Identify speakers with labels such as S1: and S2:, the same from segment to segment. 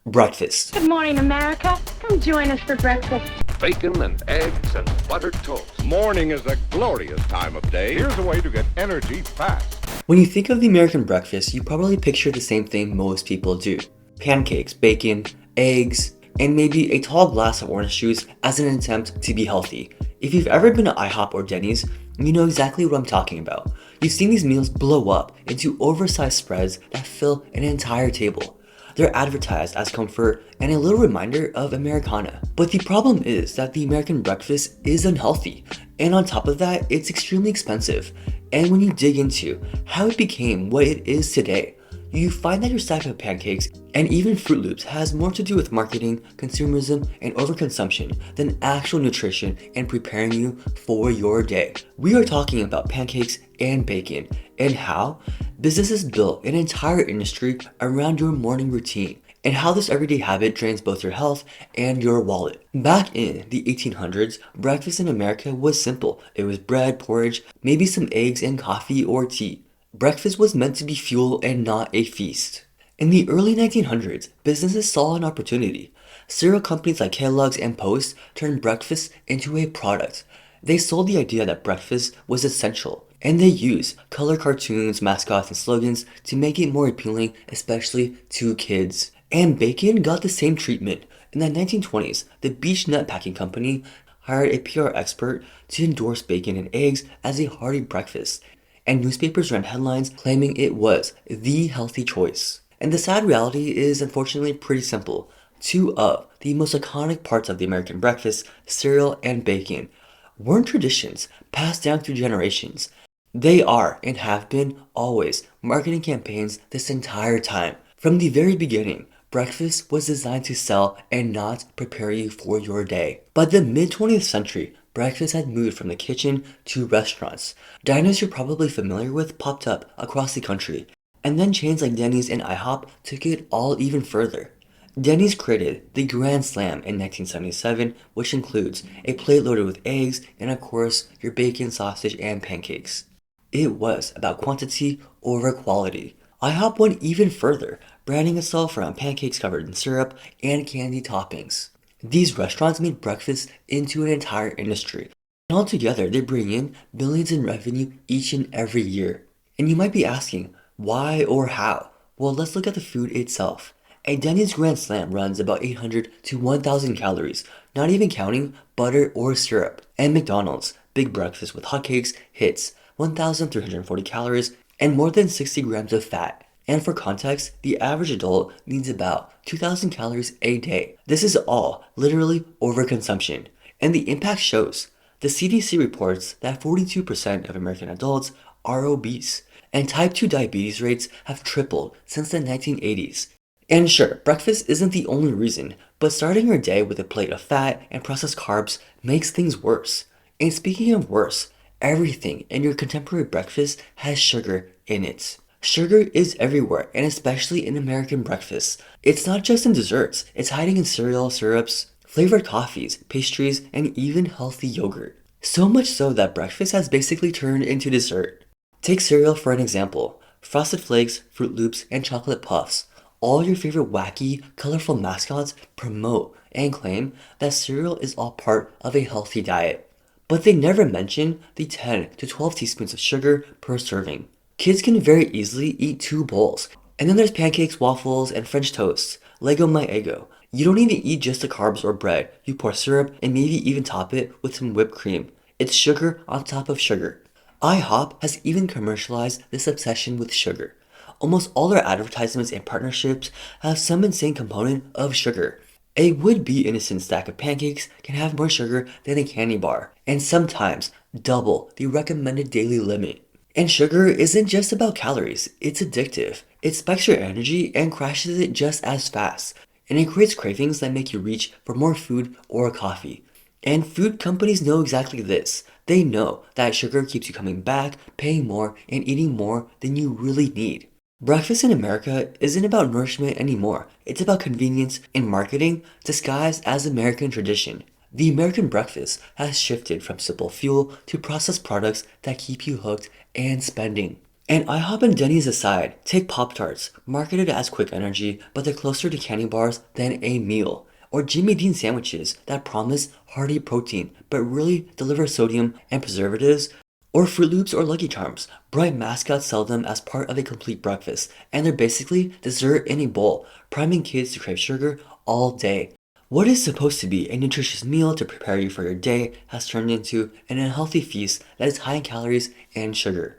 S1: Breakfast.
S2: Good morning, America. Come join us for breakfast.
S3: Bacon and eggs and buttered toast.
S4: Morning is a glorious time of day. Here's a way to get energy fast.
S1: When you think of the American breakfast, you probably picture the same thing most people do. Pancakes, bacon, eggs, and maybe a tall glass of orange juice as an attempt to be healthy. If you've ever been to IHOP or Denny's, you know exactly what I'm talking about. You've seen these meals blow up into oversized spreads that fill an entire table. They're advertised as comfort and a little reminder of Americana. But the problem is that the American breakfast is unhealthy, and on top of that, it's extremely expensive. And when you dig into how it became what it is today, you find that your stack of pancakes and even Fruit Loops has more to do with marketing, consumerism, and overconsumption than actual nutrition and preparing you for your day. We are talking about pancakes and bacon and how businesses built an entire industry around your morning routine and how this everyday habit drains both your health and your wallet. Back in the 1800s, breakfast in America was simple. It was bread, porridge, maybe some eggs and coffee or tea. Breakfast was meant to be fuel and not a feast. In the early 1900s, businesses saw an opportunity. Cereal companies like Kellogg's and Post turned breakfast into a product. They sold the idea that breakfast was essential, and they used color cartoons, mascots, and slogans to make it more appealing, especially to kids. And bacon got the same treatment. In the 1920s, the Beech Nut Packing Company hired a PR expert to endorse bacon and eggs as a hearty breakfast, and newspapers ran headlines claiming it was the healthy choice. And the sad reality is unfortunately pretty simple. Two of the most iconic parts of the American breakfast, cereal and bacon, weren't traditions passed down through generations. They are and have been always marketing campaigns this entire time. From the very beginning, breakfast was designed to sell and not prepare you for your day. By the mid-20th century, breakfast had moved from the kitchen to restaurants. Diners you're probably familiar with popped up across the country, and then chains like Denny's and IHOP took it all even further. Denny's created the Grand Slam in 1977, which includes a plate loaded with eggs and of course your bacon, sausage, and pancakes. It was about quantity over quality. IHOP went even further, branding itself around pancakes covered in syrup and candy toppings. These restaurants made breakfast into an entire industry, and altogether they bring in billions in revenue each and every year. And you might be asking, why or how? Well, let's look at the food itself. A Denny's Grand Slam runs about 800 to 1,000 calories, not even counting butter or syrup. And McDonald's Big Breakfast with hotcakes hits 1,340 calories and more than 60 grams of fat. And for context, the average adult needs about 2,000 calories a day. This is all literally overconsumption. And the impact shows. The CDC reports that 42% of American adults are obese, and type 2 diabetes rates have tripled since the 1980s. And sure, breakfast isn't the only reason, but starting your day with a plate of fat and processed carbs makes things worse. And speaking of worse, everything in your contemporary breakfast has sugar in it. Sugar is everywhere, and especially in American breakfasts. It's not just in desserts, it's hiding in cereal, syrups, flavored coffees, pastries, and even healthy yogurt. So much so that breakfast has basically turned into dessert. Take cereal for an example. Frosted Flakes, Fruit Loops, and Chocolate Puffs. All your favorite wacky, colorful mascots promote and claim that cereal is all part of a healthy diet. But they never mention the 10 to 12 teaspoons of sugar per serving. Kids can very easily eat 2 bowls. And then there's pancakes, waffles, and French toast. Lego my ego. You don't need to eat just the carbs or bread. You pour syrup and maybe even top it with some whipped cream. It's sugar on top of sugar. IHOP has even commercialized this obsession with sugar. Almost all their advertisements and partnerships have some insane component of sugar. A would-be innocent stack of pancakes can have more sugar than a candy bar, and sometimes double the recommended daily limit. And sugar isn't just about calories, it's addictive. It spikes your energy and crashes it just as fast. And it creates cravings that make you reach for more food or coffee. And food companies know exactly this. They know that sugar keeps you coming back, paying more, and eating more than you really need. Breakfast in America isn't about nourishment anymore. It's about convenience and marketing disguised as American tradition. The American breakfast has shifted from simple fuel to processed products that keep you hooked and spending. And IHOP and Denny's aside, take Pop-Tarts, marketed as quick energy, but they're closer to candy bars than a meal. Or Jimmy Dean sandwiches that promise hearty protein, but really deliver sodium and preservatives. Or Fruit Loops or Lucky Charms. Bright mascots sell them as part of a complete breakfast, and they're basically dessert in a bowl, priming kids to crave sugar all day. What is supposed to be a nutritious meal to prepare you for your day has turned into an unhealthy feast that is high in calories and sugar.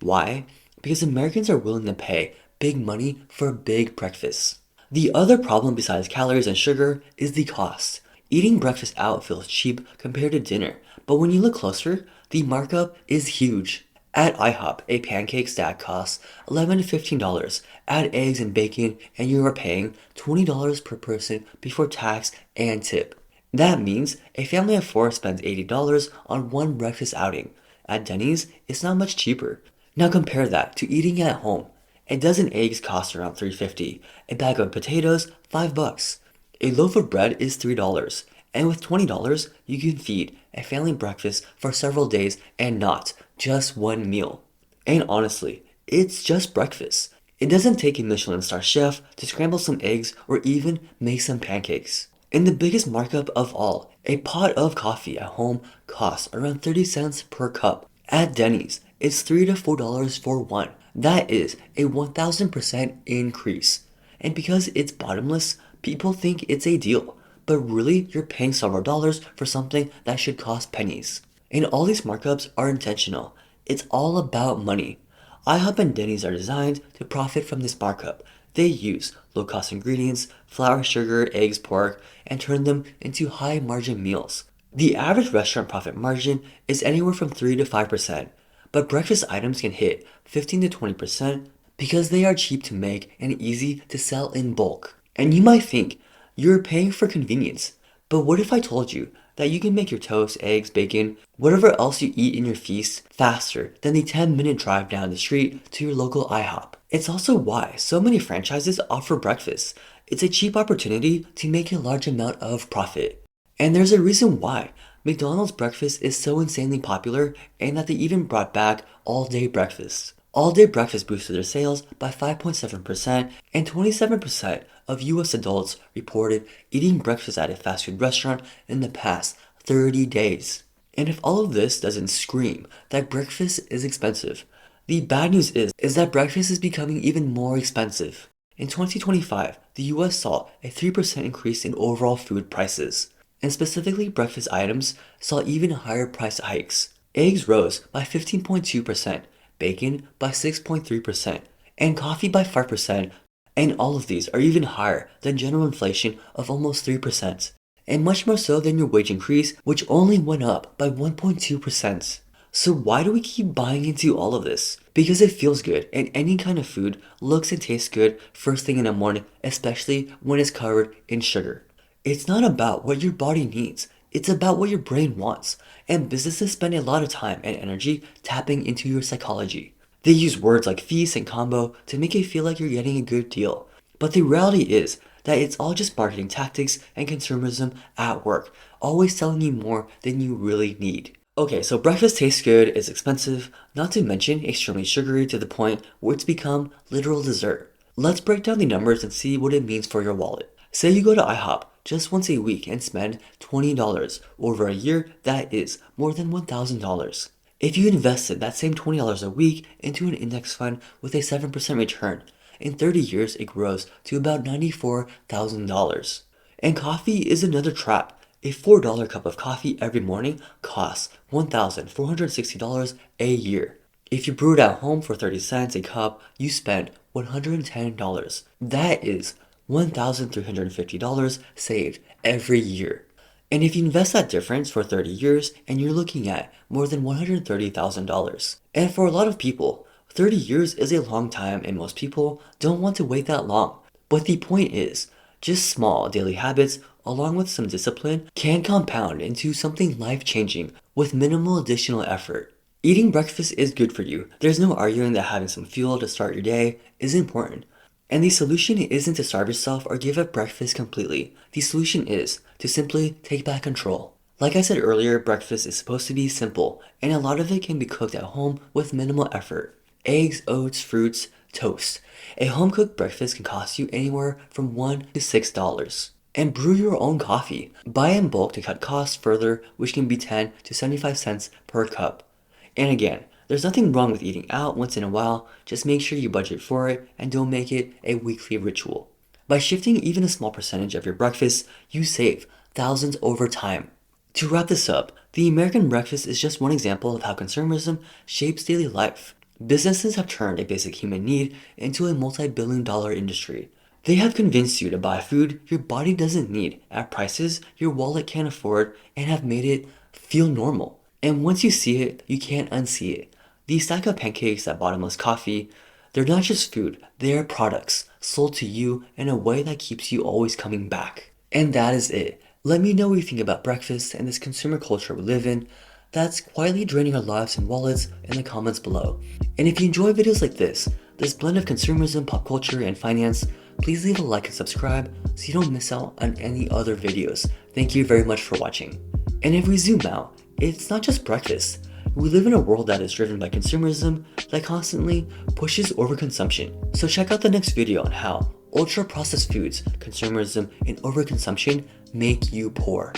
S1: Why? Because Americans are willing to pay big money for big breakfasts. The other problem besides calories and sugar is the cost. Eating breakfast out feels cheap compared to dinner, but when you look closer, the markup is huge. At IHOP, a pancake stack costs $11 to $15. Add eggs and bacon, and you are paying $20 per person before tax and tip. That means a family of 4 spends $80 on one breakfast outing. At Denny's, it's not much cheaper. Now compare that to eating at home. A dozen eggs cost around $3.50. A bag of potatoes, $5. A loaf of bread is $3. And with $20, you can feed a family breakfast for several days and not just one meal. And honestly, it's just breakfast. It doesn't take a Michelin star chef to scramble some eggs or even make some pancakes. And the biggest markup of all, a pot of coffee at home costs around 30 cents per cup. At Denny's, it's $3 to $4 for one. That is a 1000% increase. And because it's bottomless, people think it's a deal. But really, you're paying several dollars for something that should cost pennies. And all these markups are intentional. It's all about money. IHOP and Denny's are designed to profit from this markup. They use low-cost ingredients, flour, sugar, eggs, pork, and turn them into high-margin meals. The average restaurant profit margin is anywhere from 3 to 5%, but breakfast items can hit 15 to 20% because they are cheap to make and easy to sell in bulk. And you might think, you're paying for convenience. But what if I told you that you can make your toast, eggs, bacon, whatever else you eat in your feast faster than the 10-minute drive down the street to your local IHOP? It's also why so many franchises offer breakfast. It's a cheap opportunity to make a large amount of profit. And there's a reason why McDonald's breakfast is so insanely popular and that they even brought back all-day breakfast. All-day breakfast boosted their sales by 5.7%, and 27% of US adults reported eating breakfast at a fast food restaurant in the past 30 days. And if all of this doesn't scream that breakfast is expensive, the bad news is that breakfast is becoming even more expensive. In 2025, the US saw a 3% increase in overall food prices, and specifically breakfast items saw even higher price hikes. Eggs rose by 15.2%, bacon by 6.3%, and coffee by 5%, and all of these are even higher than general inflation of almost 3%, and much more so than your wage increase, which only went up by 1.2%. So why do we keep buying into all of this? Because it feels good, and any kind of food looks and tastes good first thing in the morning, especially when it's covered in sugar. It's not about what your body needs, it's about what your brain wants, and businesses spend a lot of time and energy tapping into your psychology. They use words like feast and combo to make it feel like you're getting a good deal. But the reality is that it's all just marketing tactics and consumerism at work, always selling you more than you really need. Okay, so breakfast tastes good, is expensive, not to mention extremely sugary to the point where it's become literal dessert. Let's break down the numbers and see what it means for your wallet. Say you go to IHOP just once a week and spend $20. Over a year, that is more than $1,000. If you invested that same $20 a week into an index fund with a 7% return, in 30 years it grows to about $94,000. And coffee is another trap. A $4 cup of coffee every morning costs $1,460 a year. If you brew it at home for 30 cents a cup, you spend $110. That is $1,350 saved every year. And if you invest that difference for 30 years, and you're looking at more than $130,000. And for a lot of people, 30 years is a long time and most people don't want to wait that long. But the point is, just small daily habits along with some discipline can compound into something life-changing with minimal additional effort. Eating breakfast is good for you. There's no arguing that having some fuel to start your day is important. And the solution isn't to starve yourself or give up breakfast completely. The solution is to simply take back control. Like I said earlier, breakfast is supposed to be simple, and a lot of it can be cooked at home with minimal effort. eggs, oats, fruits, toast. A home-cooked breakfast can cost you anywhere from $1 to $6. And brew your own coffee. Buy in bulk to cut costs further, which can be 10 to 75 cents per cup. And again, there's nothing wrong with eating out once in a while, just make sure you budget for it and don't make it a weekly ritual. By shifting even a small percentage of your breakfast, you save thousands over time. To wrap this up, the American breakfast is just one example of how consumerism shapes daily life. Businesses have turned a basic human need into a multi-billion-dollar industry. They have convinced you to buy food your body doesn't need at prices your wallet can't afford and have made it feel normal. And once you see it, you can't unsee it. These stack of pancakes, that bottomless coffee, they're not just food, they are products sold to you in a way that keeps you always coming back. And that is it. Let me know what you think about breakfast and this consumer culture we live in that's quietly draining our lives and wallets in the comments below. And if you enjoy videos like this blend of consumerism, pop culture, and finance, please leave a like and subscribe so you don't miss out on any other videos. Thank you very much for watching. And if we zoom out, it's not just breakfast. We live in a world that is driven by consumerism that constantly pushes overconsumption. So check out the next video on how ultra-processed foods, consumerism, and overconsumption make you poor.